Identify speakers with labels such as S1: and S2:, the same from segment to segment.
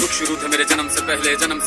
S1: दुख शुरू थे मेरे जन्म से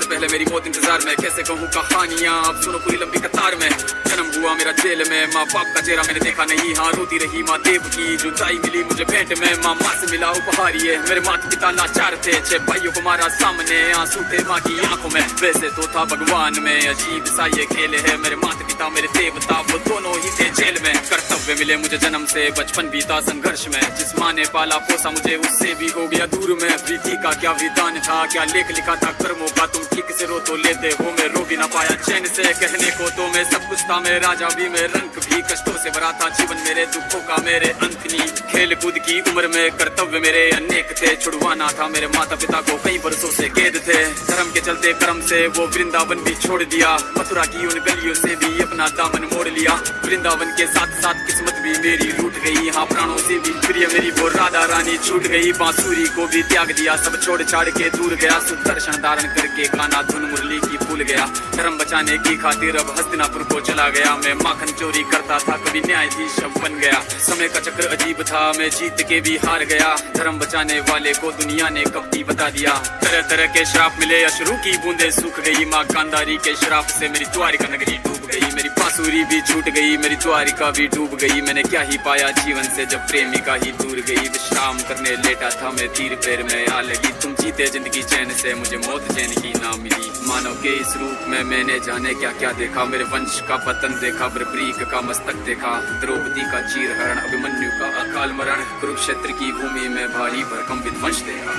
S1: पहले मेरी मौत इंतजार में। कैसे कहूँ कहानियाँ, अब सुनो पूरी लंबी कतार में। जन्म हुआ मेरा जेल में, माँ बाप का चेहरा मैंने देखा नहीं। हाँ रोती रही माँ देव की, जुदाई मिली मुझे भेंट में। माँ से मिला उपहार ये, मेरे माता पिता लाचार थे। 6 भाइयों को मारा सामने, आंसू थे माँ की आंखों में। वैसे तो था भगवान में, अजीब सा ये खेल है। मेरे माता पिता मेरे देवता, वो दोनों ही थे जेल में। कर्तव्य मिले मुझे जन्म से, बचपन बीता संघर्ष में। जिस माँ ने पाला पोसा मुझे, उससे भी हो गया दूर में। प्रीति का क्या विधान था, क्या लेख लिखा था कर्मों का। तुम ठीक से रो तो लेते हो, मैं रो भी ना पाया चैन से। कहने को तो मैं सब कुछ था, मैं राजा भी, मैं रंग भी। कष्टों से भरा था जीवन मेरे, दुखों का मेरे अंत नहीं। खेल कूद की उम्र में कर्तव्य मेरे अनेक थे। छुड़वाना था मेरे माता पिता को, कई बरसों से कैद थे। धर्म के चलते कर्म से वो वृंदावन भी छोड़ दिया। मथुरा की उन गलियों से भी अपना दामन मोड़ लिया। वृंदावन के साथ साथ किस्मत भी मेरी लूट गई। हाँ प्राणों से भी प्रिय मेरी वो राधा रानी छूट गई। बांसुरी को भी त्याग दिया, सब छोड़ छाड़ के दूर गया। सुदर्शन धारण करके कान्हा धुन मुरली की भूल गया। धर्म बचाने की खातिर अब हस्तिनापुर को चला गया। मैं माखन चोरी करता था, कभी न्यायाधीश बन गया। समय का चक्र अजीब था, मैं जीत के भी हार गया। धर्म बचाने वाले को दुनिया ने कपटी बता दिया। तरह तरह के श्राप मिले, अश्रु की बूंदे सूख गई। माँ गांधारी के श्राप से मेरी द्वारिका नगरी डूब गई। मेरी बांसुरी भी छूट गई, मेरी द्वारिका भी डूब गई। मैंने क्या ही पाया जीवन से, जब प्रेमिका ही दूर गई। विश्राम करने लेटा था मैं, तीर पैर में आ लगी। तुम जीते जिंदगी चैन से, मुझे मौत चैन की ना मिली। मानव के इस रूप में मैंने जाने क्या क्या देखा। मेरे वंश का पतन देखा, बर्बरीक का मस्तक देखा। द्रौपदी का चीरहरण, अभिमन्यु का अकाल मरण। कुरुक्षेत्र की भूमि में भारी भरकम विध्वंस देखा।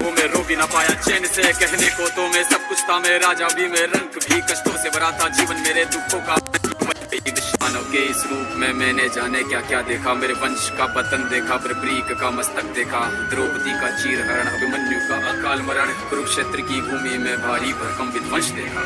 S1: वो मैं रो भी ना पाया चैन से, कहने को तो मैं सब कुछ था, मैं राजा भी, मैं रंग भी। कष्टों से भरा था जीवन मेरे, दुखों का मानव के इस रूप में मैंने जाने क्या क्या देखा। मेरे वंश का पतन देखा, बर्बरीक का मस्तक देखा। द्रौपदी का चीरहरण, अभिमन्यु का अकाल मरण। कुरुक्षेत्र की भूमि में भारी भरकम विध्वंस देखा।